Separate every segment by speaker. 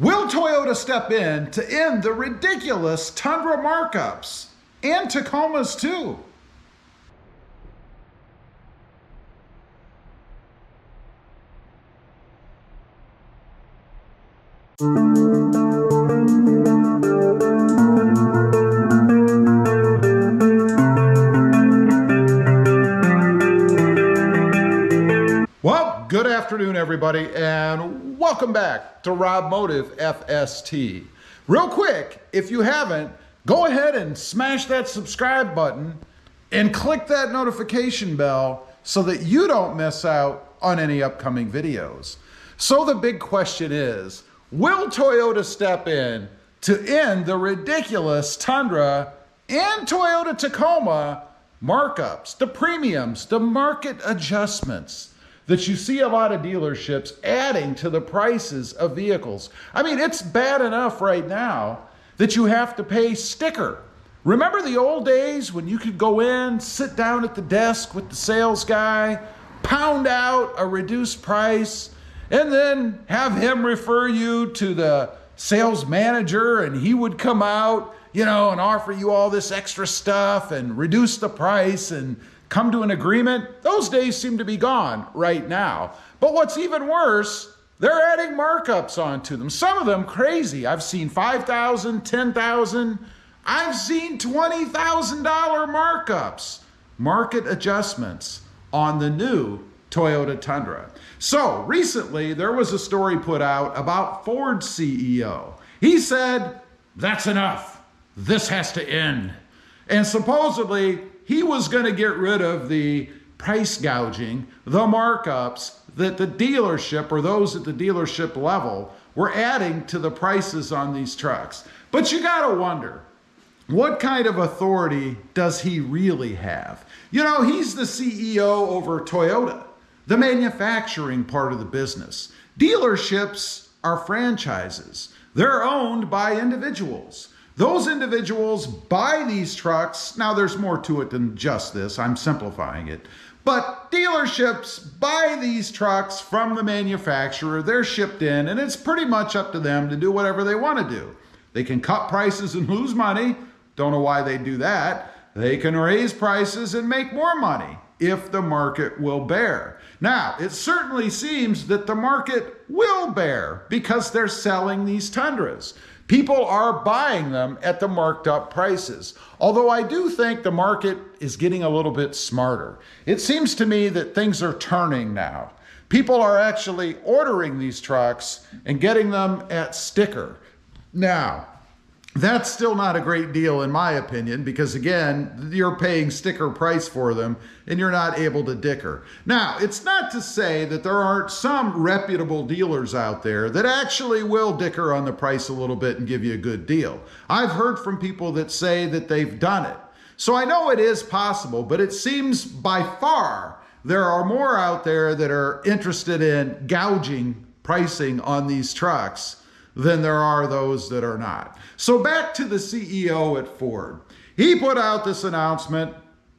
Speaker 1: Will Toyota step in to end the ridiculous Tundra markups and Tacomas too? Well, good afternoon, everybody, and welcome back to Rob Motive FST. Real quick, if you haven't, go ahead and smash that subscribe button and click that notification bell so that you don't miss out on any upcoming videos. So the big question is, will Toyota step in to end the ridiculous Tundra and Toyota Tacoma markups, the premiums, the market adjustments that you see a lot of dealerships adding to the prices of vehicles? I mean, it's bad enough right now that you have to pay sticker. Remember the old days when you could go in, sit down at the desk with the sales guy, pound out a reduced price, and then have him refer you to the sales manager, and he would come out, and offer you all this extra stuff and reduce the price and come to an agreement? Those days seem to be gone right now. But what's even worse, they're adding markups onto them. Some of them crazy. I've seen $5,000, $10,000. I've seen $20,000 markups, market adjustments on the new Toyota Tundra. So recently there was a story put out about Ford's CEO. He said, "That's enough. This has to end." And supposedly he was going to get rid of the price gouging, the markups that the dealership or those at the dealership level were adding to the prices on these trucks. But you got to wonder, what kind of authority does he really have? He's the CEO over Toyota, the manufacturing part of the business. Dealerships are franchises. They're owned by individuals. Those individuals buy these trucks. Now, there's more to it than just this. I'm simplifying it. But dealerships buy these trucks from the manufacturer. They're shipped in, and it's pretty much up to them to do whatever they want to do. They can cut prices and lose money. Don't know why they do that. They can raise prices and make more money if the market will bear. Now, it certainly seems that the market will bear because they're selling these Tundras. People are buying them at the marked up prices. Although I do think the market is getting a little bit smarter. It seems to me that things are turning now. People are actually ordering these trucks and getting them at sticker. Now, that's still not a great deal in my opinion, because again, you're paying sticker price for them and you're not able to dicker. Now, it's not to say that there aren't some reputable dealers out there that actually will dicker on the price a little bit and give you a good deal. I've heard from people that say that they've done it. So I know it is possible, but it seems by far there are more out there that are interested in gouging pricing on these trucks than there are those that are not. So back to the CEO at Ford. He put out this announcement,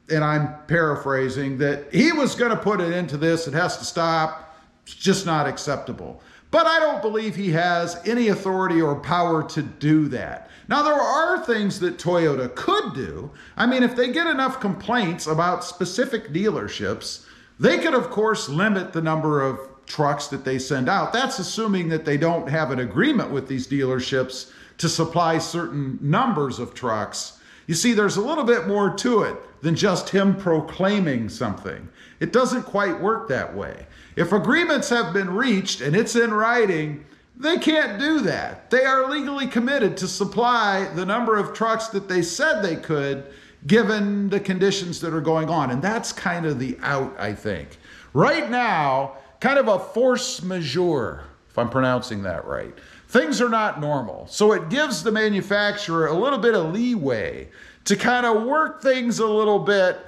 Speaker 1: and I'm paraphrasing, that he was going to put it into this. It has to stop. It's just not acceptable. But I don't believe he has any authority or power to do that. Now, there are things that Toyota could do. I mean, if they get enough complaints about specific dealerships, they could, of course, limit the number of trucks that they send out. That's assuming that they don't have an agreement with these dealerships to supply certain numbers of trucks. You see, there's a little bit more to it than just him proclaiming something. It doesn't quite work that way. If agreements have been reached and it's in writing, they can't do that. They are legally committed to supply the number of trucks that they said they could, given the conditions that are going on. And that's kind of the out, I think. Right now, kind of a force majeure, if I'm pronouncing that right. Things are not normal. So it gives the manufacturer a little bit of leeway to kind of work things a little bit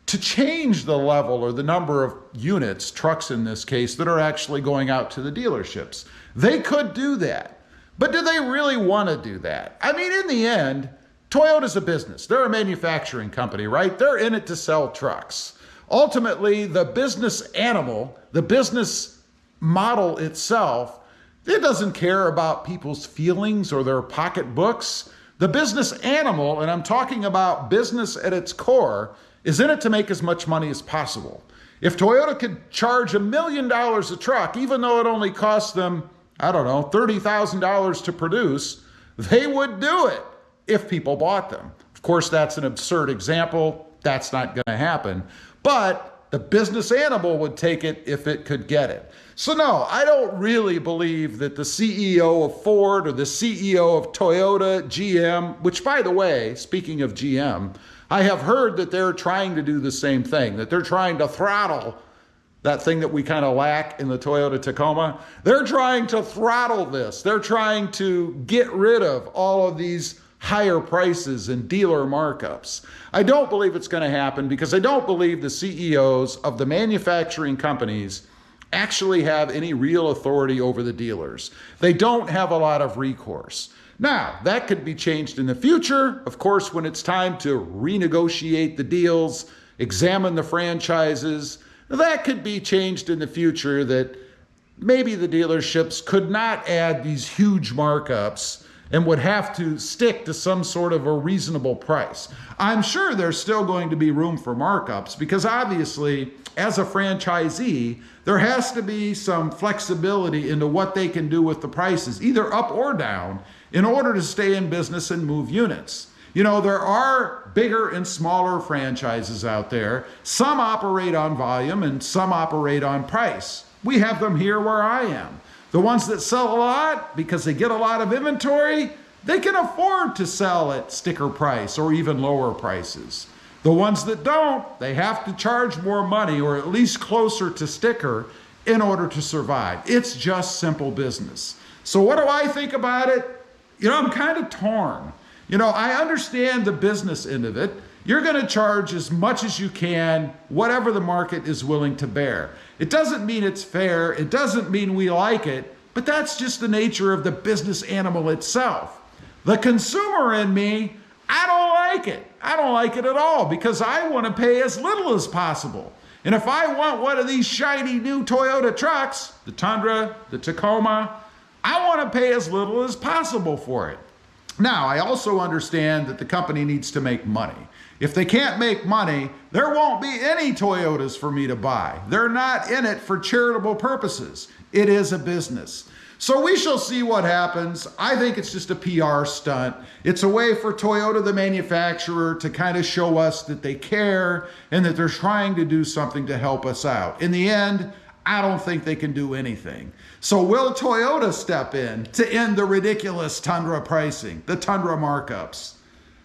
Speaker 1: to change the level or the number of units, trucks in this case, that are actually going out to the dealerships. They could do that. But do they really want to do that? I mean, in the end, Toyota's a business. They're a manufacturing company, right? They're in it to sell trucks. Ultimately, the business animal, the business model itself, It doesn't care about people's feelings or their pocketbooks. The business animal, and I'm talking about business at its core, is in it to make as much money as possible. If Toyota could charge $1 million a truck, even though it only costs them, I don't know, $30,000 to produce, they would do it if people bought them. Of course, that's an absurd example. That's not going to happen. But the business animal would take it if it could get it. So no, I don't really believe that the CEO of Ford or the CEO of Toyota, GM, which by the way, speaking of GM, I have heard that they're trying to do the same thing, that they're trying to throttle that thing that we kind of lack in the Toyota Tacoma. They're trying to throttle this. They're trying to get rid of all of these higher prices and dealer markups. I don't believe it's going to happen because I don't believe the CEOs of the manufacturing companies actually have any real authority over the dealers. They don't have a lot of recourse. Now, that could be changed in the future, of course, when it's time to renegotiate the deals, examine the franchises. That could be changed in the future, that maybe the dealerships could not add these huge markups and would have to stick to some sort of a reasonable price. I'm sure there's still going to be room for markups because obviously, as a franchisee, there has to be some flexibility into what they can do with the prices, either up or down, in order to stay in business and move units. You know, there are bigger and smaller franchises out there. Some operate on volume and some operate on price. We have them here where I am. The ones that sell a lot because they get a lot of inventory, they can afford to sell at sticker price or even lower prices. The ones that don't, they have to charge more money or at least closer to sticker in order to survive. It's just simple business. So what do I think about it? You know, I'm kind of torn. You know, I understand the business end of it. You're going to charge as much as you can, whatever the market is willing to bear. It doesn't mean it's fair. It doesn't mean we like it, but that's just the nature of the business animal itself. The consumer in me, I don't like it. I don't like it at all because I want to pay as little as possible. And if I want one of these shiny new Toyota trucks, the Tundra, the Tacoma, I want to pay as little as possible for it. Now, I also understand that the company needs to make money. If they can't make money, there won't be any Toyotas for me to buy. They're not in it for charitable purposes. It is a business. So we shall see what happens. I think it's just a PR stunt. It's a way for Toyota, the manufacturer, to kind of show us that they care and that they're trying to do something to help us out. In the end, I don't think they can do anything. So will Toyota step in to end the ridiculous Tundra pricing, the Tundra markups?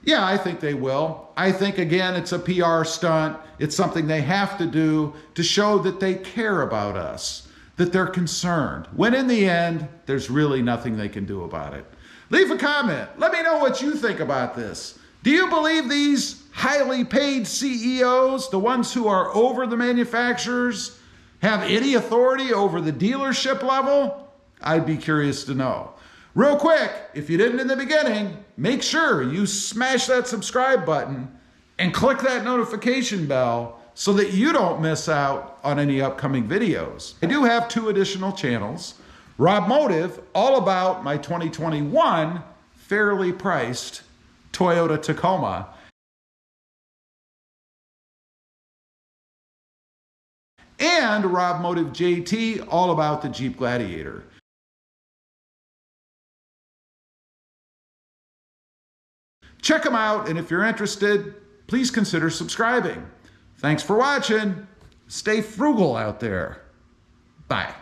Speaker 1: Yeah, I think they will. I think, again, it's a PR stunt. It's something they have to do to show that they care about us, that they're concerned, when in the end, there's really nothing they can do about it. Leave a comment. Let me know what you think about this. Do you believe these highly paid CEOs, the ones who are over the manufacturers, have any authority over the dealership level? I'd be curious to know. Real quick, if you didn't in the beginning, make sure you smash that subscribe button and click that notification bell so that you don't miss out on any upcoming videos. I do have 2 additional channels. Rob Motive, all about my 2021 fairly priced Toyota Tacoma. And Rob Motive JT, all about the Jeep Gladiator. Check them out, and if you're interested, please consider subscribing. Thanks for watching. Stay frugal out there. Bye.